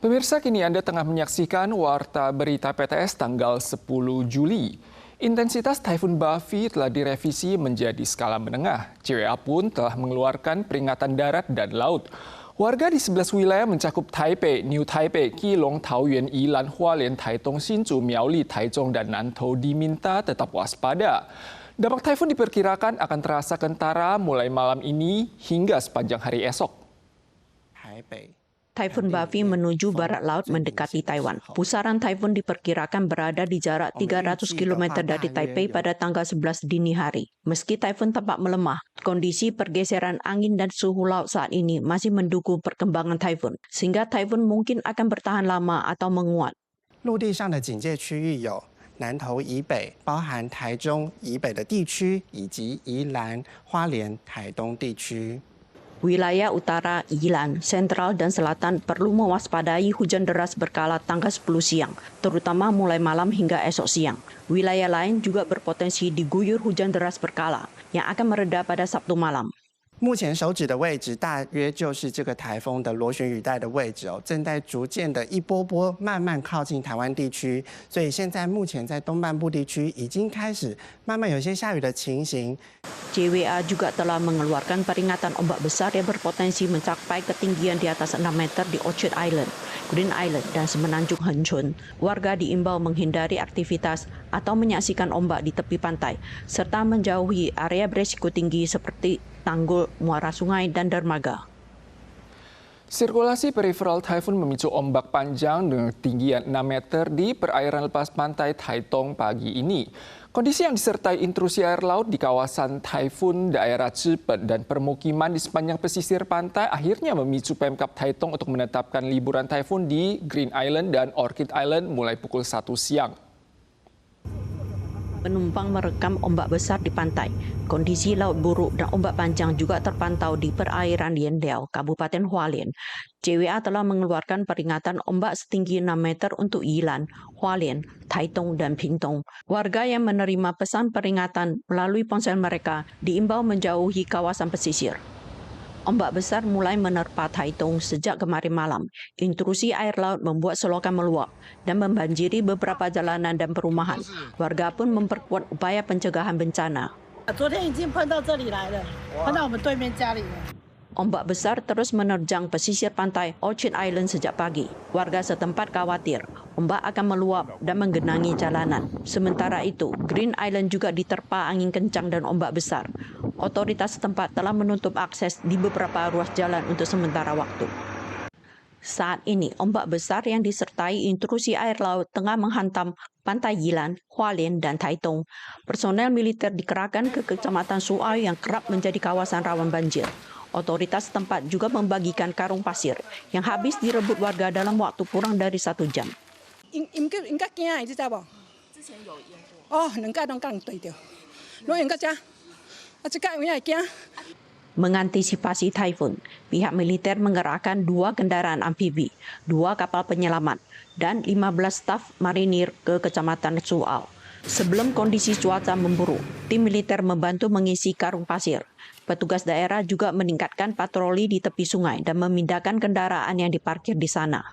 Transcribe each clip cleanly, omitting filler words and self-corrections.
Pemirsa, kini Anda tengah menyaksikan Warta Berita PTS tanggal 10 Juli. Intensitas Taifun Bavi telah direvisi menjadi skala menengah. CWA pun telah mengeluarkan peringatan darat dan laut. Warga di 11 wilayah mencakup Taipei, New Taipei, Keelung, Taoyuan, Yilan, Hualien, Taitung, Hsinchu, Miaoli, Taichung, dan Nantou diminta tetap waspada. Dampak taifun diperkirakan akan terasa kentara mulai malam ini hingga sepanjang hari esok. Taifun Bavi menuju barat laut mendekati Taiwan. Pusaran taifun diperkirakan berada di jarak 300 km dari Taipei pada tanggal 11 dini hari. Meski taifun tampak melemah, kondisi pergeseran angin dan suhu laut saat ini masih mendukung perkembangan taifun, sehingga taifun mungkin akan bertahan lama atau menguat. 陆地上的警戒区域有南投以北，包含台中以北的地区，以及宜兰、花莲、台东地区。 Wilayah utara, Yilan, sentral, dan selatan perlu mewaspadai hujan deras berkala tanggal 10 siang, terutama mulai malam hingga esok siang. Wilayah lain juga berpotensi diguyur hujan deras berkala, yang akan mereda pada Sabtu malam. 目前手指的位置大约就是这个台风的螺旋雨带的位置哦，正在逐渐的一波波慢慢靠近台湾地区，所以现在目前在东半部地区已经开始慢慢有些下雨的情形。 CWA juga telah mengeluarkan peringatan ombak besar yang berpotensi mencapai ketinggian di atas 6 meter di Orchard Island, Green Island, dan Semenanjung Hengchun. Warga diimbau menghindari aktivitas atau menyaksikan ombak di tepi pantai, serta menjauhi area berisiko tinggi seperti tanggul, muara sungai, dan dermaga. Sirkulasi periferal taifun memicu ombak panjang dengan ketinggian 6 meter di perairan lepas pantai Taitung pagi ini. Kondisi yang disertai intrusi air laut di kawasan taifun, daerah Cipen, dan permukiman di sepanjang pesisir pantai akhirnya memicu Pemkab Taitung untuk menetapkan liburan taifun di Green Island dan Orchid Island mulai pukul 1 siang. Penumpang merekam ombak besar di pantai. Kondisi laut buruk dan ombak panjang juga terpantau di perairan Lianliao, Kabupaten Hualien. CWA telah mengeluarkan peringatan ombak setinggi 6 meter untuk Yilan, Hualien, Taitung, dan Pingtung. Warga yang menerima pesan peringatan melalui ponsel mereka diimbau menjauhi kawasan pesisir. Ombak besar mulai menerpa Taitung sejak kemarin malam. Intrusi air laut membuat selokan meluap dan membanjiri beberapa jalanan dan perumahan. Warga pun memperkuat upaya pencegahan bencana. Ombak besar terus menerjang pesisir pantai Orchid Island sejak pagi. Warga setempat khawatir ombak akan meluap dan menggenangi jalanan. Sementara itu, Green Island juga diterpa angin kencang dan ombak besar. Otoritas setempat telah menutup akses di beberapa ruas jalan untuk sementara waktu. Saat ini, ombak besar yang disertai intrusi air laut tengah menghantam pantai Yilan, Hualien, dan Taitung. Personel militer dikerahkan ke Kecamatan Suau yang kerap menjadi kawasan rawan banjir. Otoritas setempat juga membagikan karung pasir yang habis direbut warga dalam waktu kurang dari 1 jam. Mengantisipasi taifun, pihak militer mengerahkan 2 kendaraan amfibi, 2 kapal penyelamat, dan 15 staf marinir ke Kecamatan Suau. Sebelum kondisi cuaca memburuk, tim militer membantu mengisi karung pasir. Petugas daerah juga meningkatkan patroli di tepi sungai dan memindahkan kendaraan yang diparkir di sana.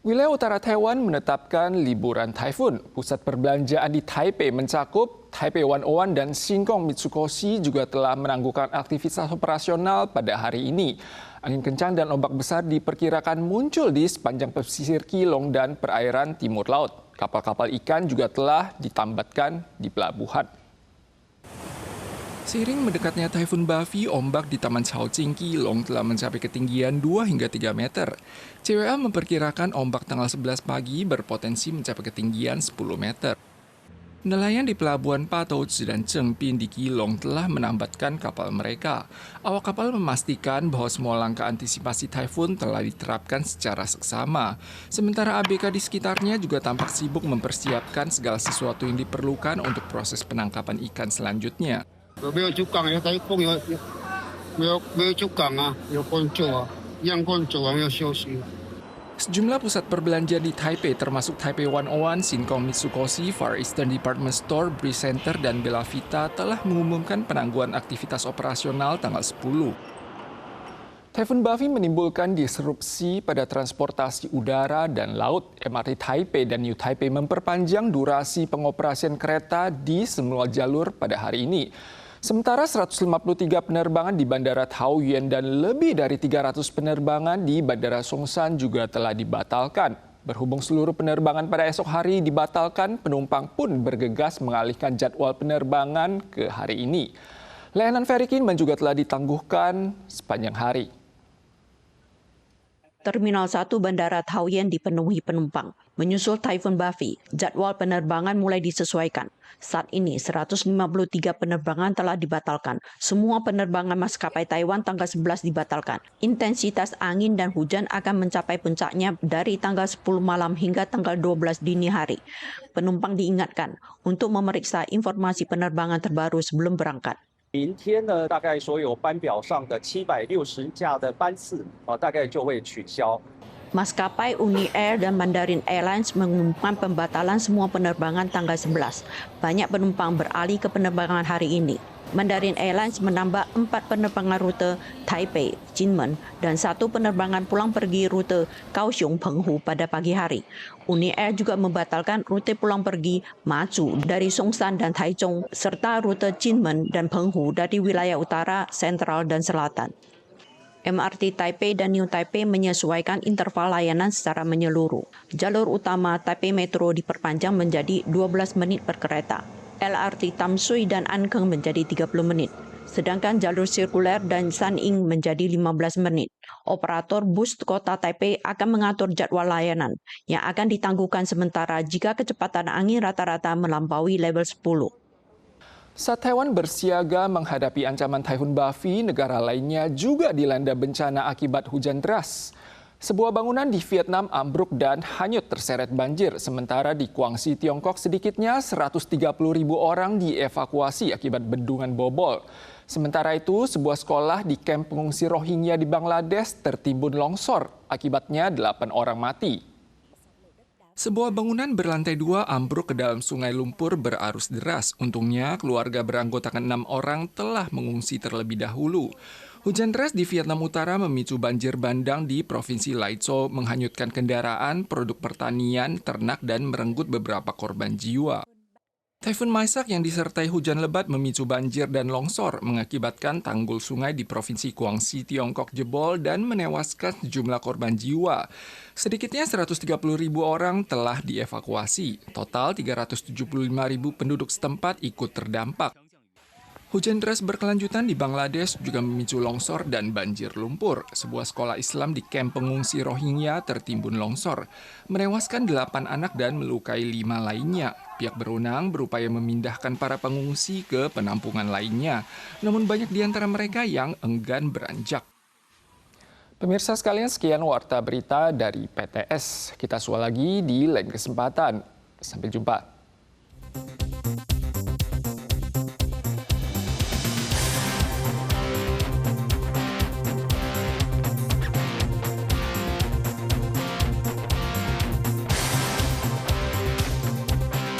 Wilayah utara Taiwan menetapkan liburan taifun. Pusat perbelanjaan di Taipei mencakup Taipei 101 dan Singkong Mitsukoshi juga telah menangguhkan aktivitas operasional pada hari ini. Angin kencang dan ombak besar diperkirakan muncul di sepanjang pesisir Keelung dan perairan timur laut. Kapal-kapal ikan juga telah ditambatkan di pelabuhan. Seiring mendekatnya Taifun Bavi, ombak di Taman Caojing, Keelung telah mencapai ketinggian 2 hingga 3 meter. CWA memperkirakan ombak tanggal 11 pagi berpotensi mencapai ketinggian 10 meter. Nelayan di pelabuhan Patouci dan Chengbin di Keelung telah menambatkan kapal mereka. Awak kapal memastikan bahwa semua langkah antisipasi taifun telah diterapkan secara seksama. Sementara ABK di sekitarnya juga tampak sibuk mempersiapkan segala sesuatu yang diperlukan untuk proses penangkapan ikan selanjutnya. 没有出港，有台风，没有出港啊，有工作啊，让工作完要休息。 Sejumlah pusat perbelanjaan di Taipei termasuk Taipei 101, Singkong Mitsukoshi, Far Eastern Department Store, Breeze Center, dan Bella Vita telah mengumumkan penangguhan aktivitas operasional tanggal 10. Taifun Bafi menimbulkan disrupsi pada transportasi udara dan laut. MRT Taipei dan New Taipei memperpanjang durasi pengoperasian kereta di semua jalur pada hari ini. Sementara 153 penerbangan di Bandara Taoyuan dan lebih dari 300 penerbangan di Bandara Songshan juga telah dibatalkan. Berhubung seluruh penerbangan pada esok hari dibatalkan, penumpang pun bergegas mengalihkan jadwal penerbangan ke hari ini. Layanan feri Kinmen juga telah ditangguhkan sepanjang hari. Terminal 1 Bandara Taoyuan dipenuhi penumpang. Menyusul Taifun Bafi, jadwal penerbangan mulai disesuaikan. Saat ini 153 penerbangan telah dibatalkan. Semua penerbangan maskapai Taiwan tanggal 11 dibatalkan. Intensitas angin dan hujan akan mencapai puncaknya dari tanggal 10 malam hingga tanggal 12 dini hari. Penumpang diingatkan untuk memeriksa informasi penerbangan terbaru sebelum berangkat. 明天呢，大概所有班表上的760架的班次，大概就会取消。 Maskapai Uni Air dan Mandarin Airlines mengumumkan pembatalan semua penerbangan tanggal 11. Banyak penumpang beralih ke penerbangan hari ini. Mandarin Airlines menambah 4 penerbangan rute Taipei, Kinmen, dan 1 penerbangan pulang pergi rute Kaohsiung, Penghu pada pagi hari. Uni Air juga membatalkan rute pulang pergi Mazu dari Songshan dan Taichung, serta rute Kinmen dan Penghu dari wilayah utara, sentral, dan selatan. MRT Taipei dan New Taipei menyesuaikan interval layanan secara menyeluruh. Jalur utama Taipei Metro diperpanjang menjadi 12 menit per kereta. LRT Tamsui dan Ankeng menjadi 30 menit. Sedangkan jalur sirkuler dan Sanying menjadi 15 menit. Operator bus kota Taipei akan mengatur jadwal layanan yang akan ditangguhkan sementara jika kecepatan angin rata-rata melampaui level 10. Saat Taiwan bersiaga menghadapi ancaman Taifun Bafi, negara lainnya juga dilanda bencana akibat hujan deras. Sebuah bangunan di Vietnam ambruk dan hanyut terseret banjir, sementara di Guangxi, Tiongkok sedikitnya 130.000 orang dievakuasi akibat bendungan bobol. Sementara itu, sebuah sekolah di kamp pengungsi Rohingya di Bangladesh tertimbun longsor, akibatnya 8 orang mati. Sebuah bangunan berlantai 2 ambruk ke dalam sungai lumpur berarus deras. Untungnya, keluarga beranggotakan 6 orang telah mengungsi terlebih dahulu. Hujan deras di Vietnam Utara memicu banjir bandang di Provinsi Lai Châu, menghanyutkan kendaraan, produk pertanian, ternak, dan merenggut beberapa korban jiwa. Taifun Maisak yang disertai hujan lebat memicu banjir dan longsor, mengakibatkan tanggul sungai di Provinsi Guangxi, Tiongkok jebol dan menewaskan sejumlah korban jiwa. Sedikitnya 130.000 orang telah dievakuasi. Total 375.000 penduduk setempat ikut terdampak. Hujan deras berkelanjutan di Bangladesh juga memicu longsor dan banjir lumpur. Sebuah sekolah Islam di kamp pengungsi Rohingya tertimbun longsor, menewaskan 8 anak dan melukai 5 lainnya. Pihak berwenang berupaya memindahkan para pengungsi ke penampungan lainnya, namun banyak di antara mereka yang enggan beranjak. Pemirsa sekalian, sekian Warta Berita dari PTS. Kita sual lagi di lain kesempatan. Sampai jumpa.